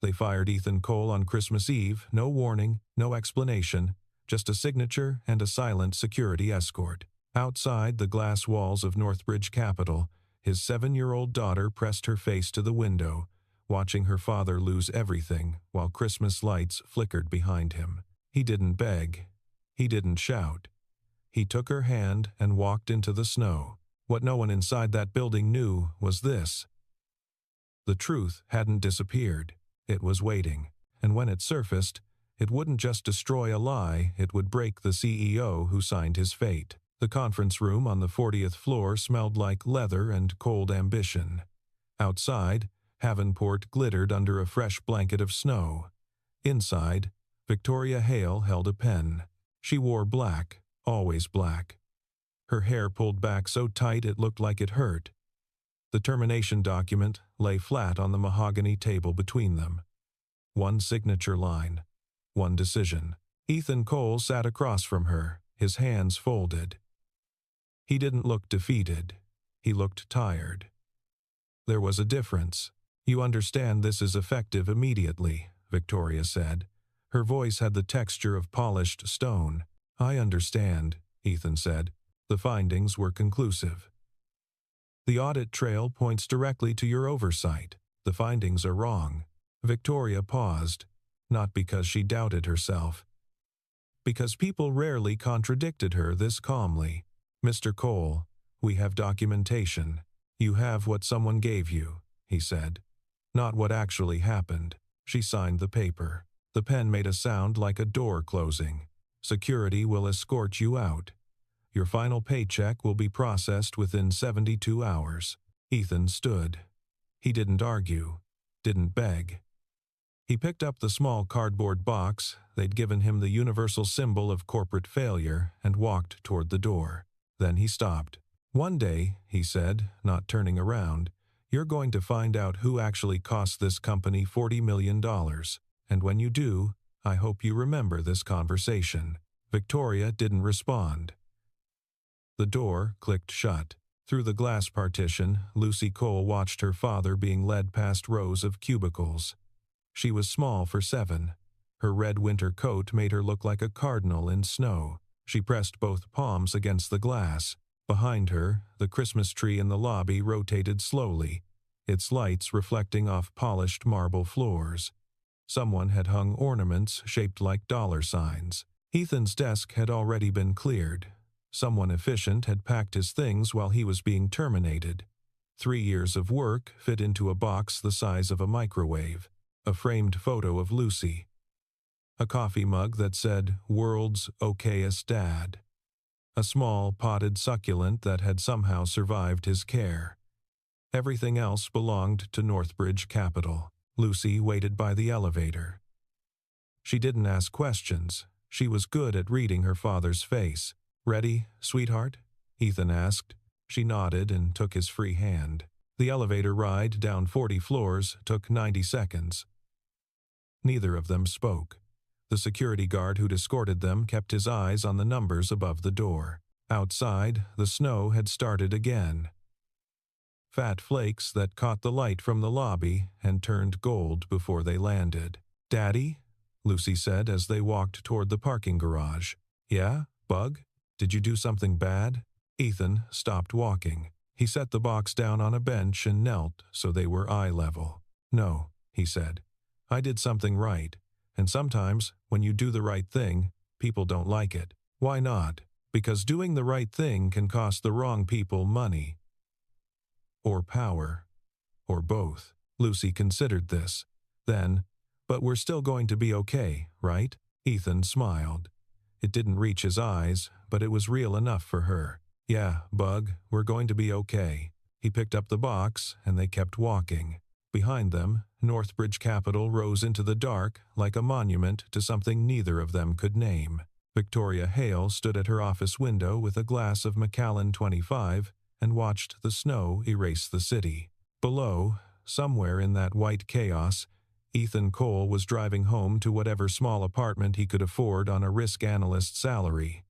They fired Ethan Cole on Christmas Eve, no warning, no explanation, just a signature and a silent security escort. Outside the glass walls of Northbridge Capital, his 7-year-old daughter pressed her face to the window, watching her father lose everything while Christmas lights flickered behind him. He didn't beg. He didn't shout. He took her hand and walked into the snow. What no one inside that building knew was this. The truth hadn't disappeared. It was waiting. And when it surfaced, it wouldn't just destroy a lie, it would break the CEO who signed his fate. The conference room on the 40th floor smelled like leather and cold ambition. Outside, Havenport glittered under a fresh blanket of snow. Inside, Victoria Hale held a pen. She wore black, always black. Her hair pulled back so tight it looked like it hurt. The termination document lay flat on the mahogany table between them. One signature line. One decision. Ethan Cole sat across from her, his hands folded. He didn't look defeated. He looked tired. There was a difference. "You understand this is effective immediately," Victoria said. Her voice had the texture of polished stone. "I understand," Ethan said. "The findings were conclusive. The audit trail points directly to your oversight. The findings are wrong." Victoria paused, not because she doubted herself, because people rarely contradicted her this calmly. "Mr. Cole, we have documentation. You have what someone gave you," he said. "Not what actually happened." She signed the paper. The pen made a sound like a door closing. "Security will escort you out. Your final paycheck will be processed within 72 hours. Ethan stood. He didn't argue, didn't beg. He picked up the small cardboard box. They'd given him the universal symbol of corporate failure and walked toward the door. Then he stopped. "One day," he said, not turning around, "you're going to find out who actually cost this company $40 million. And when you do, I hope you remember this conversation." Victoria didn't respond. The door clicked shut. Through the glass partition, Lucy Cole watched her father being led past rows of cubicles. She was small for 7. Her red winter coat made her look like a cardinal in snow. She pressed both palms against the glass. Behind her, the Christmas tree in the lobby rotated slowly, its lights reflecting off polished marble floors. Someone had hung ornaments shaped like dollar signs. Ethan's desk had already been cleared. Someone efficient had packed his things while he was being terminated. 3 years of work fit into a box the size of a microwave. A framed photo of Lucy. A coffee mug that said, "World's Okayest Dad." A small potted succulent that had somehow survived his care. Everything else belonged to Northbridge Capital. Lucy waited by the elevator. She didn't ask questions. She was good at reading her father's face. "Ready, sweetheart?" Ethan asked. She nodded and took his free hand. The elevator ride down 40 floors took 90 seconds. Neither of them spoke. The security guard who'd escorted them kept his eyes on the numbers above the door. Outside, the snow had started again. Fat flakes that caught the light from the lobby and turned gold before they landed. "Daddy?" Lucy said as they walked toward the parking garage. "Yeah, Bug? Did you do something bad?" Ethan stopped walking. He set the box down on a bench and knelt so they were eye level. "No," he said. "I did something right. And sometimes, when you do the right thing, people don't like it." "Why not?" "Because doing the right thing can cost the wrong people money. Or power. Or both." Lucy considered this. Then, "But we're still going to be okay, right?" Ethan smiled. It didn't reach his eyes, but it was real enough for her. "Yeah, Bug, we're going to be okay." He picked up the box, and they kept walking. Behind them, Northbridge Capital rose into the dark like a monument to something neither of them could name. Victoria Hale stood at her office window with a glass of Macallan 25 and watched the snow erase the city. Below, somewhere in that white chaos, Ethan Cole was driving home to whatever small apartment he could afford on a risk analyst salary.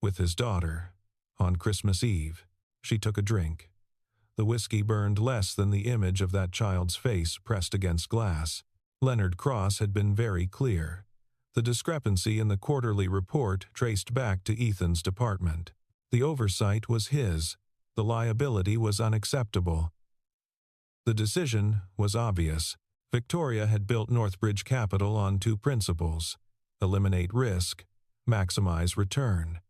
With his daughter. On Christmas Eve. She took a drink. The whiskey burned less than the image of that child's face pressed against glass. Leonard Cross had been very clear. The discrepancy in the quarterly report traced back to Ethan's department. The oversight was his. The liability was unacceptable. The decision was obvious. Victoria had built Northbridge Capital on two principles: eliminate risk, maximize return.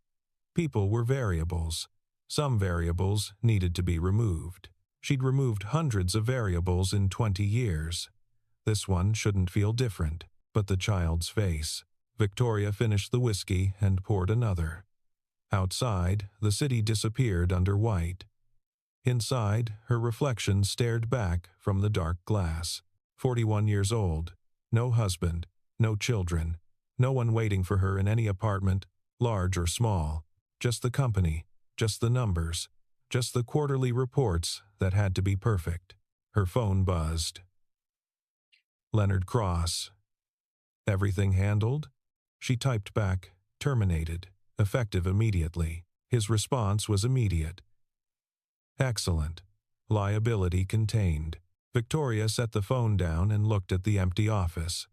People were variables. Some variables needed to be removed. She'd removed hundreds of variables in 20 years. This one shouldn't feel different. But the child's face. Victoria finished the whiskey and poured another. Outside, the city disappeared under white. Inside, her reflection stared back from the dark glass. 41 years old. No husband. No children. No one waiting for her in any apartment, large or small. Just the company. Just the numbers. Just the quarterly reports that had to be perfect. Her phone buzzed. Leonard Cross. Everything handled? She typed back, terminated, effective immediately. His response was immediate. Excellent. Liability contained. Victoria set the phone down and looked at the empty office.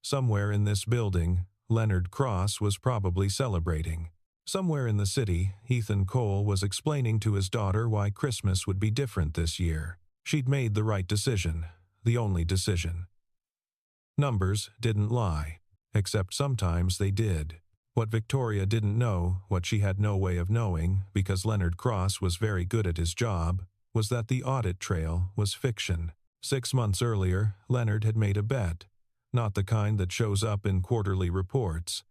Somewhere in this building, Leonard Cross was probably celebrating. Somewhere in the city, Ethan Cole was explaining to his daughter why Christmas would be different this year. She'd made the right decision, the only decision. Numbers didn't lie, except sometimes they did. What Victoria didn't know, what she had no way of knowing, because Leonard Cross was very good at his job, was that the audit trail was fiction. 6 months earlier, Leonard had made a bet, not the kind that shows up in quarterly reports,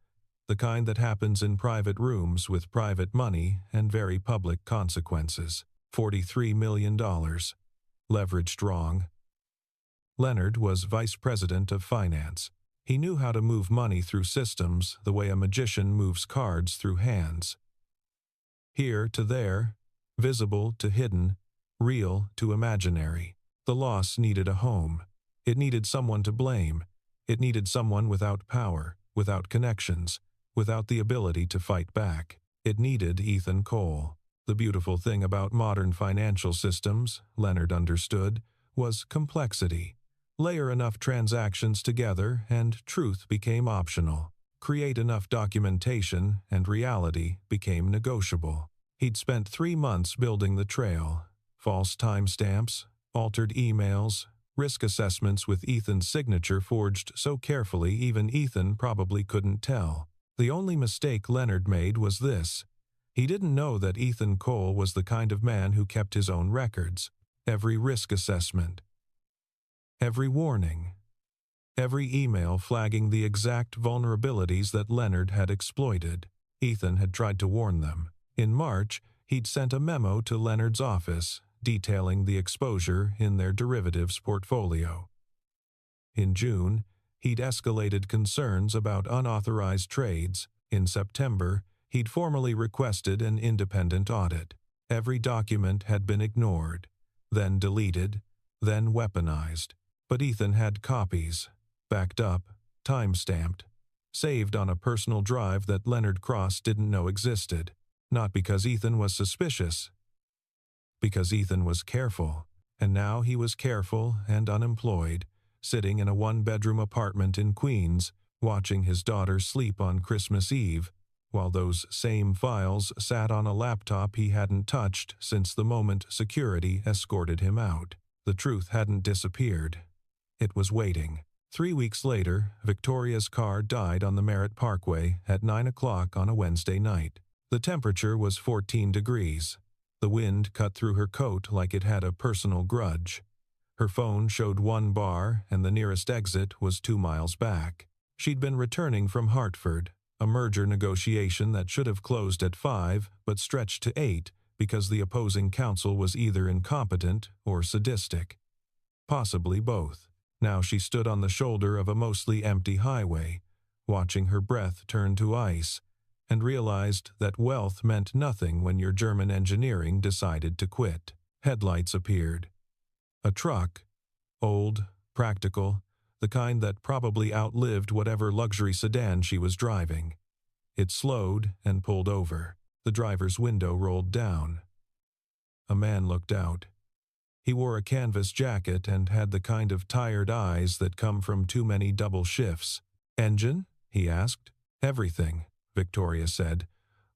the kind that happens in private rooms with private money and very public consequences. $43 million. Leveraged wrong. Leonard was vice president of finance. He knew how to move money through systems the way a magician moves cards through hands. Here to there, visible to hidden, real to imaginary. The loss needed a home. It needed someone to blame. It needed someone without power, without connections, without the ability to fight back. It needed Ethan Cole. The beautiful thing about modern financial systems, Leonard understood, was complexity. Layer enough transactions together and truth became optional. Create enough documentation and reality became negotiable. He'd spent 3 months building the trail. False timestamps, altered emails, risk assessments with Ethan's signature forged so carefully even Ethan probably couldn't tell. The only mistake Leonard made was this. He didn't know that Ethan Cole was the kind of man who kept his own records. Every risk assessment. Every warning. Every email flagging the exact vulnerabilities that Leonard had exploited. Ethan had tried to warn them. In March, he'd sent a memo to Leonard's office detailing the exposure in their derivatives portfolio. In June, he'd escalated concerns about unauthorized trades. In September, he'd formally requested an independent audit. Every document had been ignored, then deleted, then weaponized. But Ethan had copies, backed up, time-stamped, saved on a personal drive that Leonard Cross didn't know existed. Not because Ethan was suspicious, because Ethan was careful. And now he was careful and unemployed, sitting in a 1-bedroom apartment in Queens, watching his daughter sleep on Christmas Eve, while those same files sat on a laptop he hadn't touched since the moment security escorted him out. The truth hadn't disappeared. It was waiting. 3 weeks later, Victoria's car died on the Merritt Parkway at 9 o'clock on a Wednesday night. The temperature was 14 degrees. The wind cut through her coat like it had a personal grudge. Her phone showed 1 bar and the nearest exit was 2 miles back. She'd been returning from Hartford, a merger negotiation that should have closed at 5 but stretched to 8 because the opposing counsel was either incompetent or sadistic. Possibly both. Now she stood on the shoulder of a mostly empty highway, watching her breath turn to ice, and realized that wealth meant nothing when your German engineering decided to quit. Headlights appeared. A truck, old, practical, the kind that probably outlived whatever luxury sedan she was driving. It slowed and pulled over. The driver's window rolled down. A man looked out. He wore a canvas jacket and had the kind of tired eyes that come from too many double shifts. "Engine?" he asked. "Everything," Victoria said.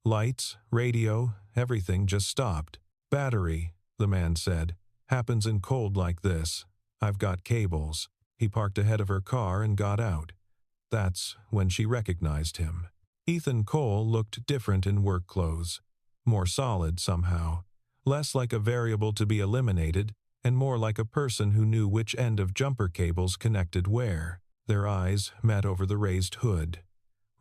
"Lights, radio, everything just stopped." "Battery," the man said. "Happens in cold like this. I've got cables." He parked ahead of her car and got out. That's when she recognized him. Ethan Cole looked different in work clothes. More solid somehow. Less like a variable to be eliminated, and more like a person who knew which end of jumper cables connected where. Their eyes met over the raised hood.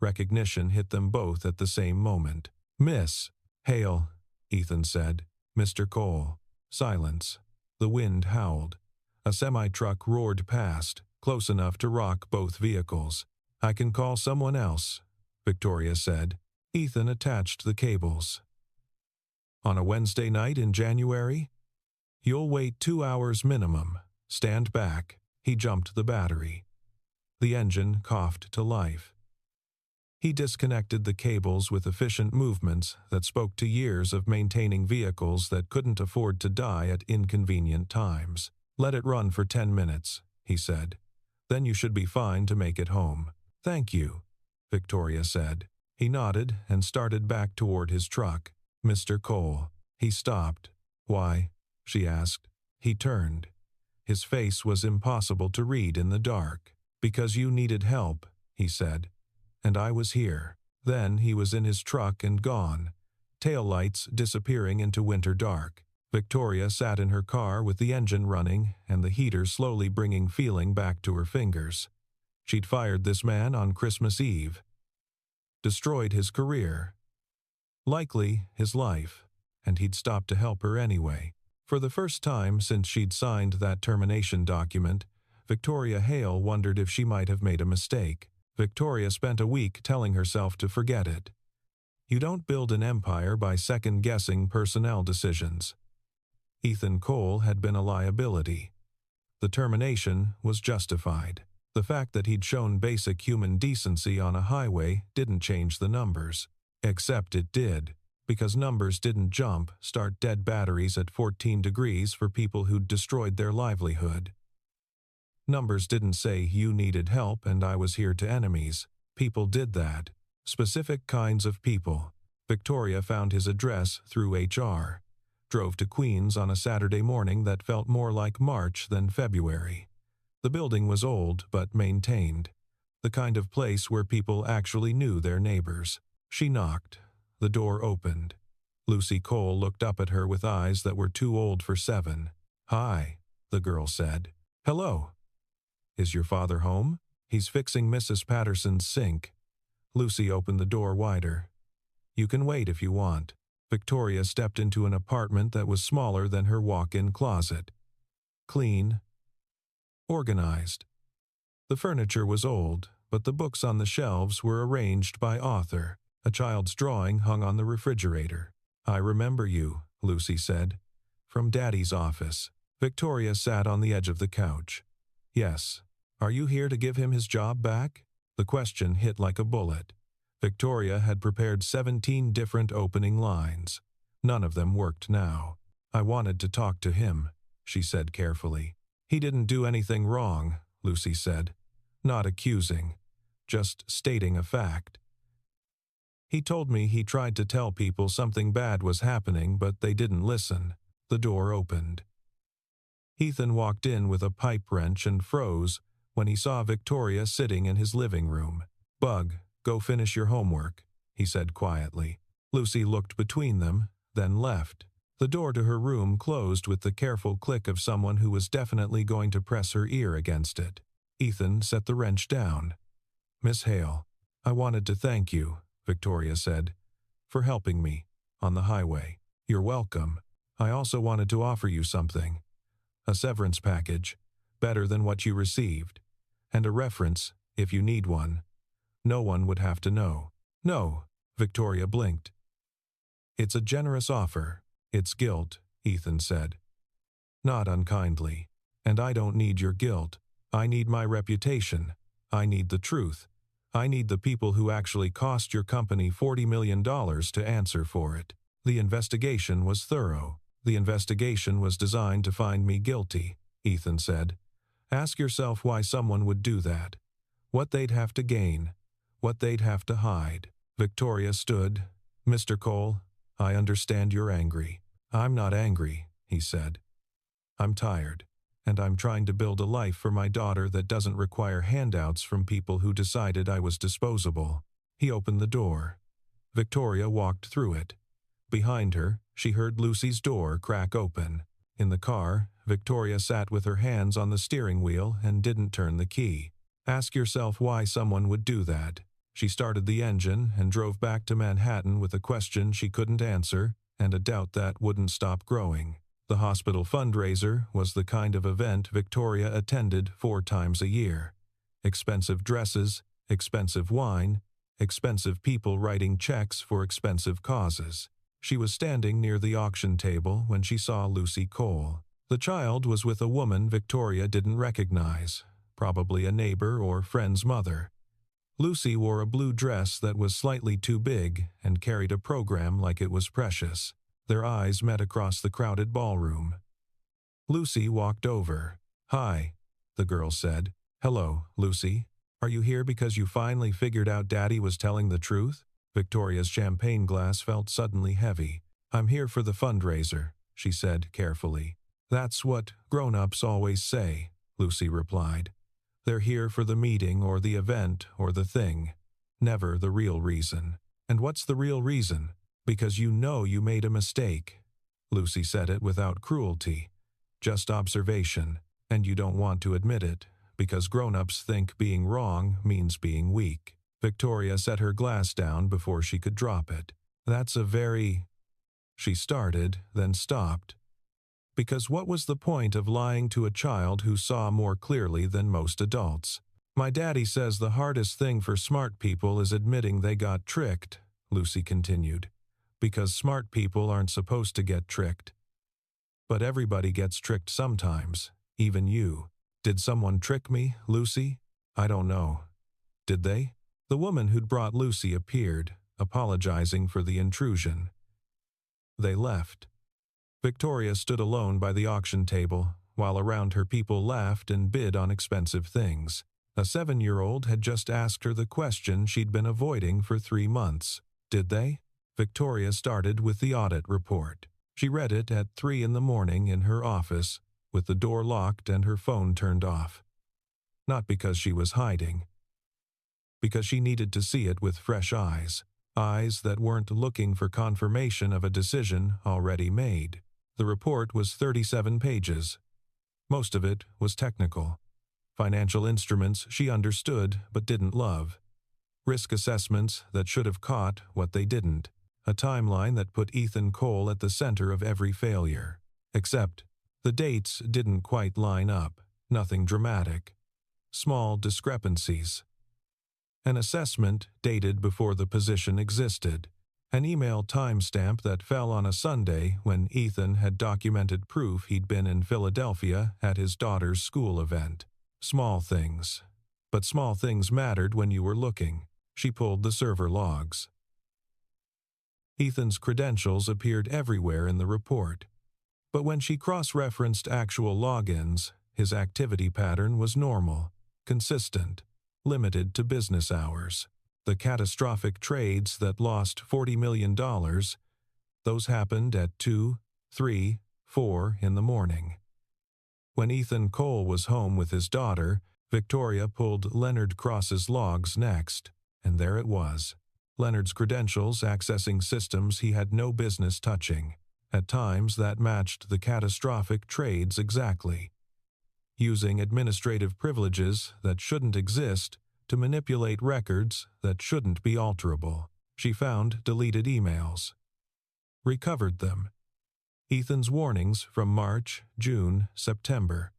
Recognition hit them both at the same moment. "Miss Hale," Ethan said. "Mr. Cole." Silence. The wind howled. A semi-truck roared past, close enough to rock both vehicles. "I can call someone else," Victoria said. Ethan attached the cables. "On a Wednesday night in January? You'll wait 2 hours minimum. Stand back." He jumped the battery. The engine coughed to life. He disconnected the cables with efficient movements that spoke to years of maintaining vehicles that couldn't afford to die at inconvenient times. "Let it run for 10 minutes, he said. "Then you should be fine to make it home." "Thank you," Victoria said. He nodded and started back toward his truck. "Mr. Cole." He stopped. "Why?" she asked. He turned. His face was impossible to read in the dark. "Because you needed help," he said. "And I was here." Then he was in his truck and gone, taillights disappearing into winter dark. Victoria sat in her car with the engine running and the heater slowly bringing feeling back to her fingers. She'd fired this man on Christmas Eve. Destroyed his career. Likely his life, and he'd stopped to help her anyway. For the first time since she'd signed that termination document, Victoria Hale wondered if she might have made a mistake. Victoria spent a week telling herself to forget it. You don't build an empire by second-guessing personnel decisions. Ethan Cole had been a liability. The termination was justified. The fact that he'd shown basic human decency on a highway didn't change the numbers. Except it did, because numbers didn't start dead batteries at 14 degrees for people who'd destroyed their livelihood. Numbers didn't say you needed help and I was here to enemies. People did that. Specific kinds of people. Victoria found his address through HR. Drove to Queens on a Saturday morning that felt more like March than February. The building was old but maintained. The kind of place where people actually knew their neighbors. She knocked. The door opened. Lucy Cole looked up at her with eyes that were too old for 7. "Hi," the girl said. "Hello. Is your father home?" "He's fixing Mrs. Patterson's sink." Lucy opened the door wider. "You can wait if you want." Victoria stepped into an apartment that was smaller than her walk-in closet. Clean. Organized. The furniture was old, but the books on the shelves were arranged by author. A child's drawing hung on the refrigerator. "I remember you," Lucy said. "From Daddy's office." Victoria sat on the edge of the couch. "Yes. Are you here to give him his job back?" The question hit like a bullet. Victoria had prepared 17 different opening lines. None of them worked now. "I wanted to talk to him," she said carefully. "He didn't do anything wrong," Lucy said. "Not accusing. Just stating a fact. He told me he tried to tell people something bad was happening, but they didn't listen." The door opened. Ethan walked in with a pipe wrench and froze when he saw Victoria sitting in his living room. "Bug, go finish your homework," he said quietly. Lucy looked between them, then left. The door to her room closed with the careful click of someone who was definitely going to press her ear against it. Ethan set the wrench down. "Miss Hale, I wanted to thank you," Victoria said, "for helping me on the highway." "You're welcome. I also wanted to offer you something. A severance package, better than what you received, and a reference, if you need one. No one would have to know." "No," Victoria blinked. "It's a generous offer. It's guilt," Ethan said. Not unkindly. "And I don't need your guilt. I need my reputation. I need the truth. I need the people who actually cost your company $40 million to answer for it." The investigation was thorough. The investigation was designed to find me guilty, Ethan said. Ask yourself why someone would do that. What they'd have to gain. What they'd have to hide. Victoria stood. Mr. Cole, I understand you're angry. I'm not angry, he said. I'm tired, and I'm trying to build a life for my daughter that doesn't require handouts from people who decided I was disposable. He opened the door. Victoria walked through it. Behind her, she heard Lucy's door crack open. In the car, Victoria sat with her hands on the steering wheel and didn't turn the key. Ask yourself why someone would do that. She started the engine and drove back to Manhattan with a question she couldn't answer and a doubt that wouldn't stop growing. The hospital fundraiser was the kind of event Victoria attended 4 times a year. Expensive dresses, expensive wine, expensive people writing checks for expensive causes. She was standing near the auction table when she saw Lucy Cole. The child was with a woman Victoria didn't recognize, probably a neighbor or friend's mother. Lucy wore a blue dress that was slightly too big and carried a program like it was precious. Their eyes met across the crowded ballroom. Lucy walked over. Hi, the girl said. Hello, Lucy. Are you here because you finally figured out Daddy was telling the truth? Victoria's champagne glass felt suddenly heavy. I'm here for the fundraiser, she said carefully. That's what grown-ups always say, Lucy replied. They're here for the meeting or the event or the thing, never the real reason. And what's the real reason? Because you know you made a mistake. Lucy said it without cruelty, just observation, and you don't want to admit it, because grown-ups think being wrong means being weak. Victoria set her glass down before she could drop it. That's a very... She started, then stopped. Because what was the point of lying to a child who saw more clearly than most adults? My daddy says the hardest thing for smart people is admitting they got tricked, Lucy continued. Because smart people aren't supposed to get tricked. But everybody gets tricked sometimes, even you. Did someone trick me, Lucy? I don't know. Did they? The woman who'd brought Lucy appeared, apologizing for the intrusion. They left. Victoria stood alone by the auction table, while around her people laughed and bid on expensive things. A 7-year-old had just asked her the question she'd been avoiding for 3 months. Did they? Victoria started with the audit report. She read it at 3 in the morning in her office, with the door locked and her phone turned off. Not because she was hiding. Because she needed to see it with fresh eyes. Eyes that weren't looking for confirmation of a decision already made. The report was 37 pages. Most of it was technical. Financial instruments she understood but didn't love. Risk assessments that should have caught what they didn't. A timeline that put Ethan Cole at the center of every failure. Except, the dates didn't quite line up. Nothing dramatic. Small discrepancies. An assessment dated before the position existed. An email timestamp that fell on a Sunday when Ethan had documented proof he'd been in Philadelphia at his daughter's school event. Small things. But small things mattered when you were looking. She pulled the server logs. Ethan's credentials appeared everywhere in the report. But when she cross-referenced actual logins, his activity pattern was normal, consistent, limited to business hours. The catastrophic trades that lost $40 million, those happened at 2, 3, 4 in the morning. When Ethan Cole was home with his daughter, Victoria pulled Leonard Cross's logs next, and there it was. Leonard's credentials accessing systems he had no business touching. At times that matched the catastrophic trades exactly. Using administrative privileges that shouldn't exist to manipulate records that shouldn't be alterable. She found deleted emails. Recovered them. Ethan's warnings from March, June, September.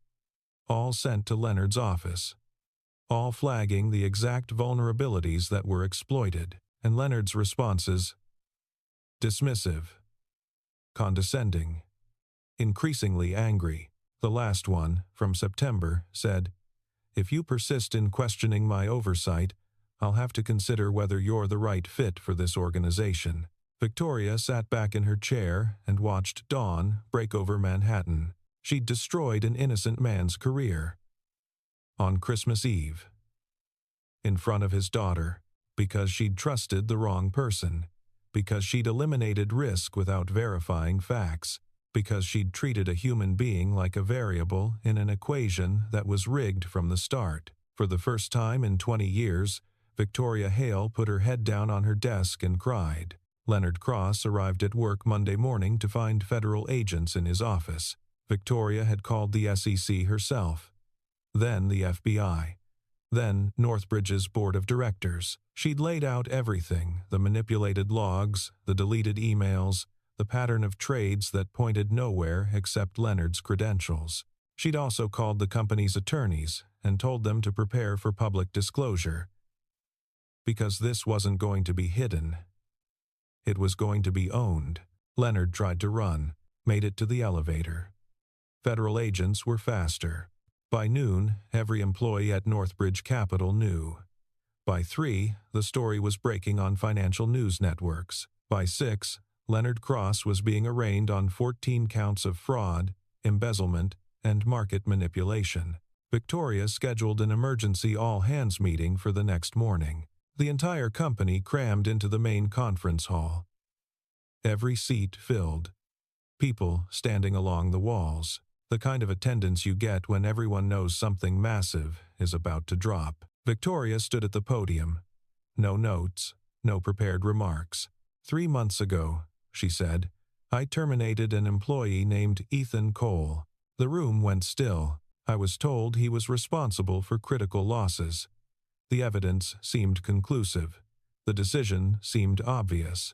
All sent to Leonard's office. All flagging the exact vulnerabilities that were exploited. And Leonard's responses: dismissive, condescending, increasingly angry. The last one, from September, said, "If you persist in questioning my oversight, I'll have to consider whether you're the right fit for this organization." Victoria sat back in her chair and watched dawn break over Manhattan. She'd destroyed an innocent man's career. On Christmas Eve. In front of his daughter, because she'd trusted the wrong person, because she'd eliminated risk without verifying facts, because she'd treated a human being like a variable in an equation that was rigged from the start. For the first time in 20 years, Victoria Hale put her head down on her desk and cried. Leonard Cross arrived at work Monday morning to find federal agents in his office. Victoria had called the SEC herself, then the FBI, then Northbridge's board of directors. She'd laid out everything, the manipulated logs, the deleted emails, the pattern of trades that pointed nowhere except Leonard's credentials. She'd also called the company's attorneys and told them to prepare for public disclosure. Because this wasn't going to be hidden. It was going to be owned. Leonard tried to run, made it to the elevator. Federal agents were faster. By noon, every employee at Northbridge Capital knew. By 3, the story was breaking on financial news networks. By 6, Leonard Cross was being arraigned on 14 counts of fraud, embezzlement, and market manipulation. Victoria scheduled an emergency all-hands meeting for the next morning. The entire company crammed into the main conference hall. Every seat filled. People standing along the walls. The kind of attendance you get when everyone knows something massive is about to drop. Victoria stood at the podium. No notes, no prepared remarks. 3 months ago, she said, I terminated an employee named Ethan Cole. The room went still. I was told he was responsible for critical losses. The evidence seemed conclusive. The decision seemed obvious.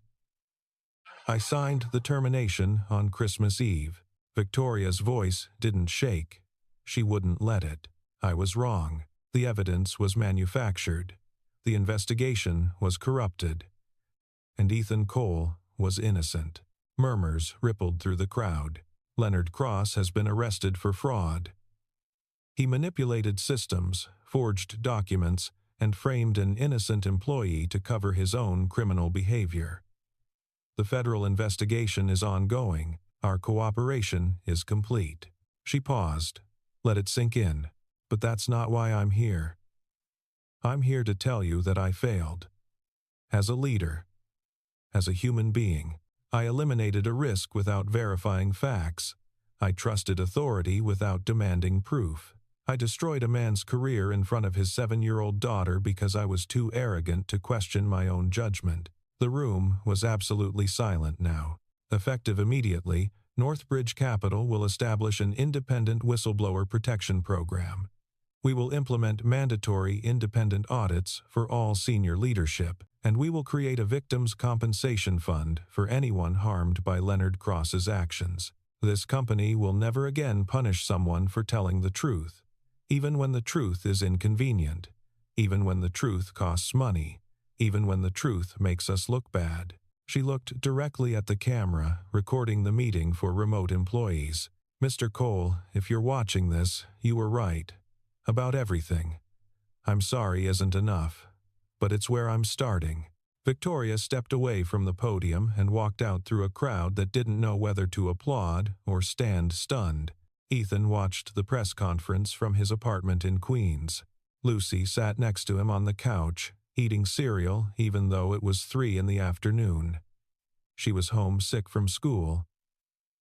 I signed the termination on Christmas Eve. Victoria's voice didn't shake. She wouldn't let it. I was wrong. The evidence was manufactured. The investigation was corrupted. And Ethan Cole was innocent. Murmurs rippled through the crowd. Leonard Cross has been arrested for fraud. He manipulated systems, forged documents, and framed an innocent employee to cover his own criminal behavior. The federal investigation is ongoing. Our cooperation is complete. She paused. Let it sink in. But that's not why I'm here. I'm here to tell you that I failed. As a leader. As a human being. I eliminated a risk without verifying facts. I trusted authority without demanding proof. I destroyed a man's career in front of his 7-year-old daughter because I was too arrogant to question my own judgment. The room was absolutely silent now. Effective immediately, Northbridge Capital will establish an independent whistleblower protection program. We will implement mandatory independent audits for all senior leadership, and we will create a victims' compensation fund for anyone harmed by Leonard Cross's actions. This company will never again punish someone for telling the truth, even when the truth is inconvenient, even when the truth costs money, even when the truth makes us look bad. She looked directly at the camera, recording the meeting for remote employees. Mr. Cole, if you're watching this, you were right. About everything. I'm sorry isn't enough, but it's where I'm starting. Victoria stepped away from the podium and walked out through a crowd that didn't know whether to applaud or stand stunned. Ethan watched the press conference from his apartment in Queens. Lucy sat next to him on the couch, eating cereal even though it was 3 in the afternoon. She was homesick from school.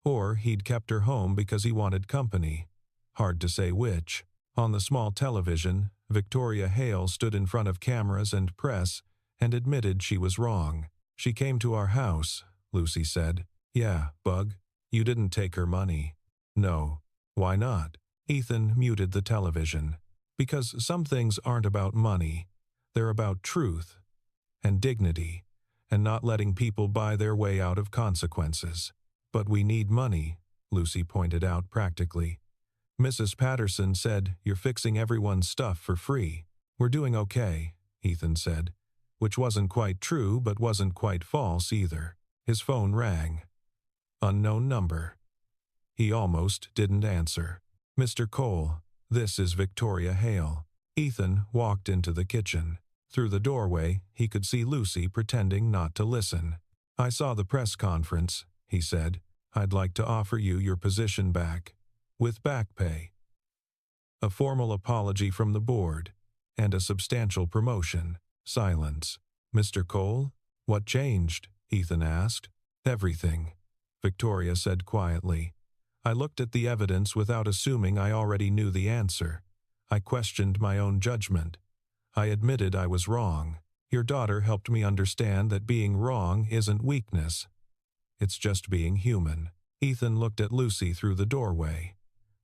Or he'd kept her home because he wanted company. Hard to say which. On the small television, Victoria Hale stood in front of cameras and press and admitted she was wrong. She came to our house, Lucy said. Yeah, Bug, you didn't take her money. No. Why not? Ethan muted the television. Because some things aren't about money. They're about truth and dignity and not letting people buy their way out of consequences. But we need money, Lucy pointed out practically. Mrs. Patterson said you're fixing everyone's stuff for free. We're doing okay, Ethan said, which wasn't quite true but wasn't quite false either. His phone rang. Unknown number. He almost didn't answer. Mr. Cole, this is Victoria Hale. Ethan walked into the kitchen. Through the doorway, he could see Lucy pretending not to listen. "I saw the press conference," he said. "I'd like to offer you your position back, with back pay, a formal apology from the board, and a substantial promotion." Silence. "Mr. Cole, what changed?" Ethan asked. "Everything," Victoria said quietly. "I looked at the evidence without assuming I already knew the answer. I questioned my own judgment. I admitted I was wrong. Your daughter helped me understand that being wrong isn't weakness. It's just being human." Ethan looked at Lucy through the doorway.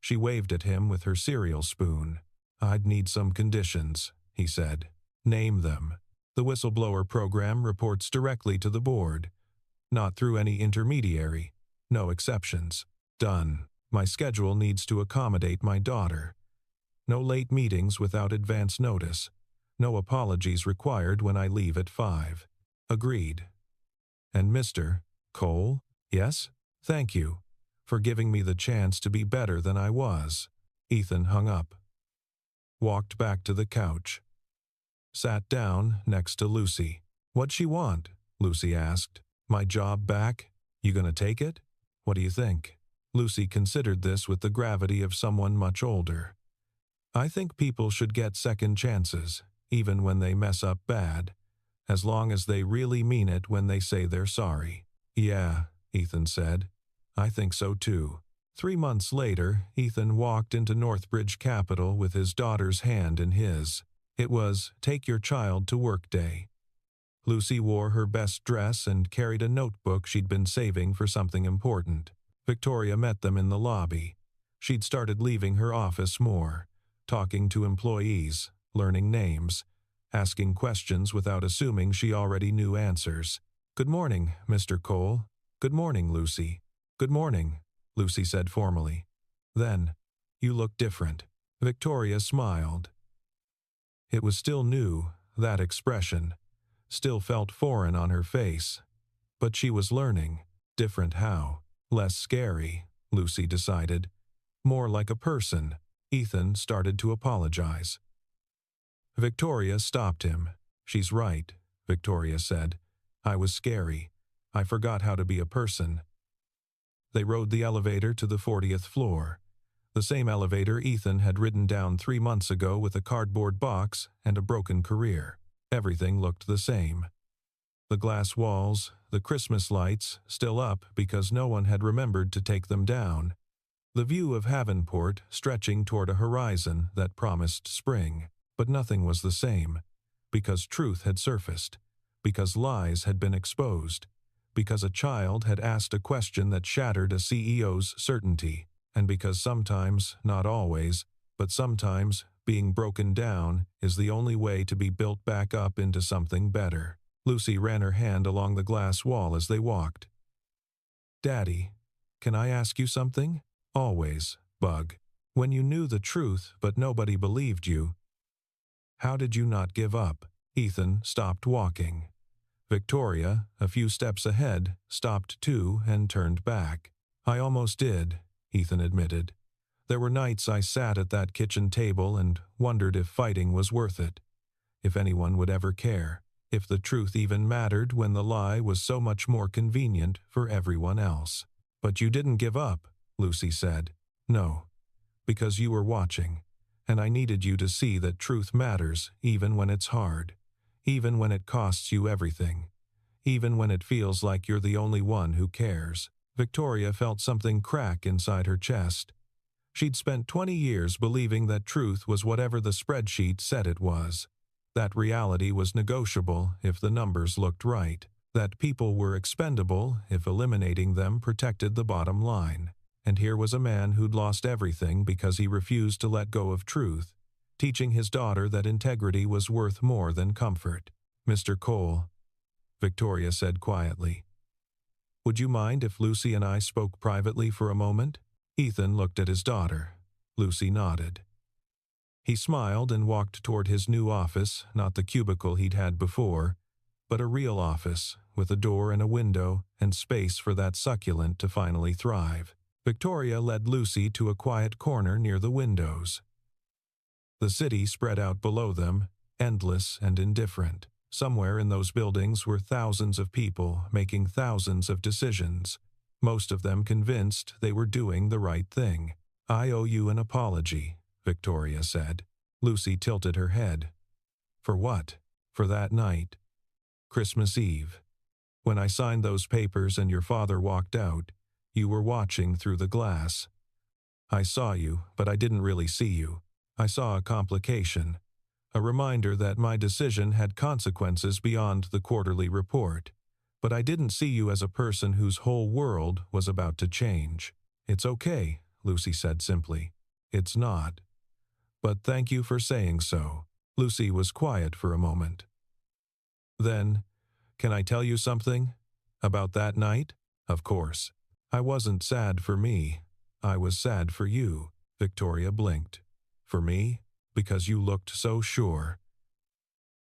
She waved at him with her cereal spoon. "I'd need some conditions," he said. "Name them." "The whistleblower program reports directly to the board, not through any intermediary. No exceptions." "Done. My schedule needs to accommodate my daughter. No late meetings without advance notice. No apologies required when I leave at 5. "Agreed." "And Mr. Cole?" "Yes?" "Thank you for giving me the chance to be better than I was." Ethan hung up, walked back to the couch, sat down next to Lucy. "What'd she want?" Lucy asked. "My job back? You gonna take it? What do you think?" Lucy considered this with the gravity of someone much older. "I think people should get second chances, even when they mess up bad, as long as they really mean it when they say they're sorry." "Yeah," Ethan said. "I think so too." 3 months later, Ethan walked into Northbridge Capital with his daughter's hand in his. It was Take Your Child to Work Day. Lucy wore her best dress and carried a notebook she'd been saving for something important. Victoria met them in the lobby. She'd started leaving her office more, talking to employees, learning names, asking questions without assuming she already knew answers. "Good morning, Mr. Cole." "Good morning, Lucy." "Good morning," Lucy said formally. Then, "You look different." Victoria smiled. It was still new, that expression, still felt foreign on her face. But she was learning. Different how? Less scary, Lucy decided. More like a person. Ethan started to apologize. Victoria stopped him. "She's right," Victoria said. "I was scary. I forgot how to be a person." They rode the elevator to the 40th floor. The same elevator Ethan had ridden down 3 months ago with a cardboard box and a broken career. Everything looked the same. The glass walls, the Christmas lights, still up because no one had remembered to take them down. The view of Havenport stretching toward a horizon that promised spring. But nothing was the same, because truth had surfaced, because lies had been exposed, because a child had asked a question that shattered a CEO's certainty, and because sometimes, not always, but sometimes, being broken down is the only way to be built back up into something better. Lucy ran her hand along the glass wall as they walked. "Daddy, can I ask you something?" "Always, Bug. When you knew the truth but nobody believed you, how did you not give up?" Ethan stopped walking. Victoria, a few steps ahead, stopped too and turned back. "I almost did," Ethan admitted. "There were nights I sat at that kitchen table and wondered if fighting was worth it, if anyone would ever care, if the truth even mattered when the lie was so much more convenient for everyone else." "But you didn't give up," Lucy said. "No, because you were watching, and I needed you to see that truth matters even when it's hard, even when it costs you everything, even when it feels like you're the only one who cares." Victoria felt something crack inside her chest. She'd spent 20 years believing that truth was whatever the spreadsheet said it was, that reality was negotiable if the numbers looked right, that people were expendable if eliminating them protected the bottom line. And here was a man who'd lost everything because he refused to let go of truth, teaching his daughter that integrity was worth more than comfort. "Mr. Cole," Victoria said quietly, "would you mind if Lucy and I spoke privately for a moment?" Ethan looked at his daughter. Lucy nodded. He smiled and walked toward his new office, not the cubicle he'd had before, but a real office, with a door and a window and space for that succulent to finally thrive. Victoria led Lucy to a quiet corner near the windows. The city spread out below them, endless and indifferent. Somewhere in those buildings were thousands of people making thousands of decisions, most of them convinced they were doing the right thing. "I owe you an apology," Victoria said. Lucy tilted her head. "For what?" "For that night. Christmas Eve. When I signed those papers and your father walked out, you were watching through the glass. I saw you, but I didn't really see you. I saw a complication, a reminder that my decision had consequences beyond the quarterly report. But I didn't see you as a person whose whole world was about to change." "It's okay," Lucy said simply. "It's not. But thank you for saying so." Lucy was quiet for a moment. "Then, can I tell you something? About that night? Of course. I wasn't sad for me. I was sad for you." Victoria blinked. "For me? Because you looked so sure.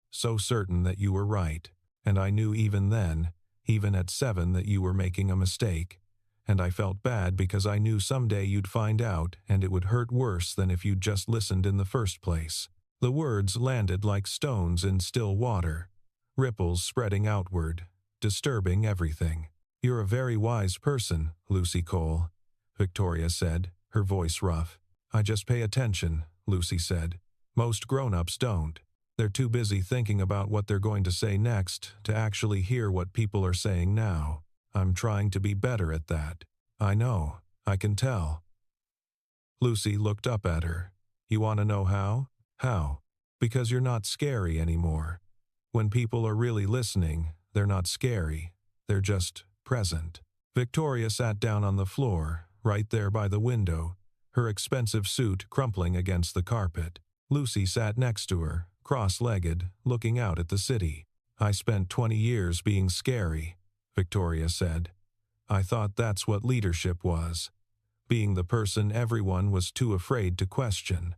So certain that you were right. And I knew even then, even at 7, that you were making a mistake. And I felt bad because I knew someday you'd find out and it would hurt worse than if you'd just listened in the first place." The words landed like stones in still water, ripples spreading outward, disturbing everything. "You're a very wise person, Lucy Cole," Victoria said, her voice rough. "I just pay attention," Lucy said. "Most grown-ups don't. They're too busy thinking about what they're going to say next to actually hear what people are saying now. I'm trying to be better at that." "I know. I can tell." Lucy looked up at her. "You want to know how?" "How?" "Because you're not scary anymore. When people are really listening, they're not scary. They're just present." Victoria sat down on the floor, right there by the window, her expensive suit crumpling against the carpet. Lucy sat next to her, cross-legged, looking out at the city. "I spent 20 years being scary," Victoria said. "I thought that's what leadership was. Being the person everyone was too afraid to question.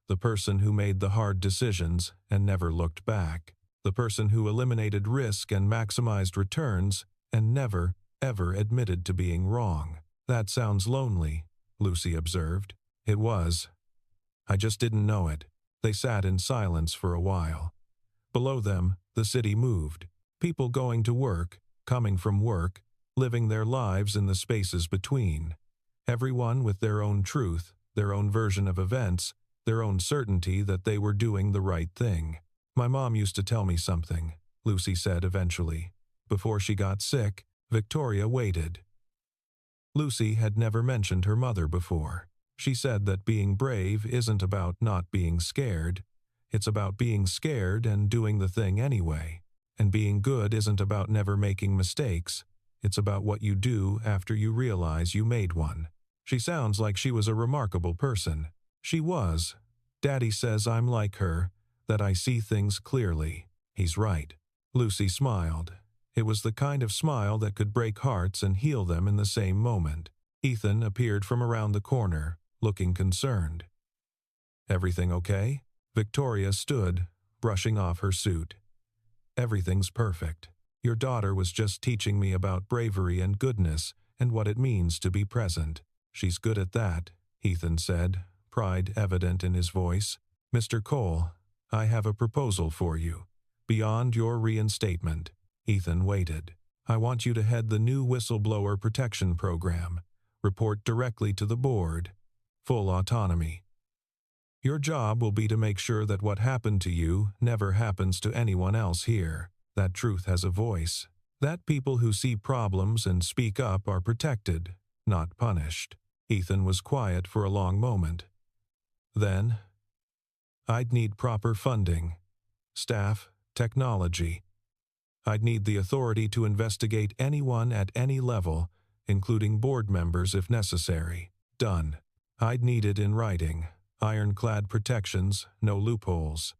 The person who made the hard decisions and never looked back. The person who eliminated risk and maximized returns and never, ever admitted to being wrong." "That sounds lonely," Lucy observed. "It was. I just didn't know it." They sat in silence for a while. Below them, the city moved. People going to work, coming from work, living their lives in the spaces between. Everyone with their own truth, their own version of events, their own certainty that they were doing the right thing. "My mom used to tell me something," Lucy said eventually. Before she got sick, Victoria waited. Lucy had never mentioned her mother before. She said that being brave isn't about not being scared. It's about being scared and doing the thing anyway. And being good isn't about never making mistakes. It's about what you do after you realize you made one. She sounds like she was a remarkable person. She was. Daddy says I'm like her, that I see things clearly. He's right. Lucy smiled. It was the kind of smile that could break hearts and heal them in the same moment. Ethan appeared from around the corner, looking concerned. "Everything okay?" Victoria stood, brushing off her suit. "Everything's perfect. Your daughter was just teaching me about bravery and goodness and what it means to be present. She's good at that," Ethan said, pride evident in his voice. "Mr. Cole, I have a proposal for you. Beyond your reinstatement." Ethan waited. "I want you to head the new whistleblower protection program. Report directly to the board. Full autonomy. Your job will be to make sure that what happened to you never happens to anyone else here. That truth has a voice. That people who see problems and speak up are protected, not punished." Ethan was quiet for a long moment. Then, "I'd need proper funding. Staff, technology. I'd need the authority to investigate anyone at any level, including board members if necessary. Done. I'd need it in writing. Ironclad protections, no loopholes.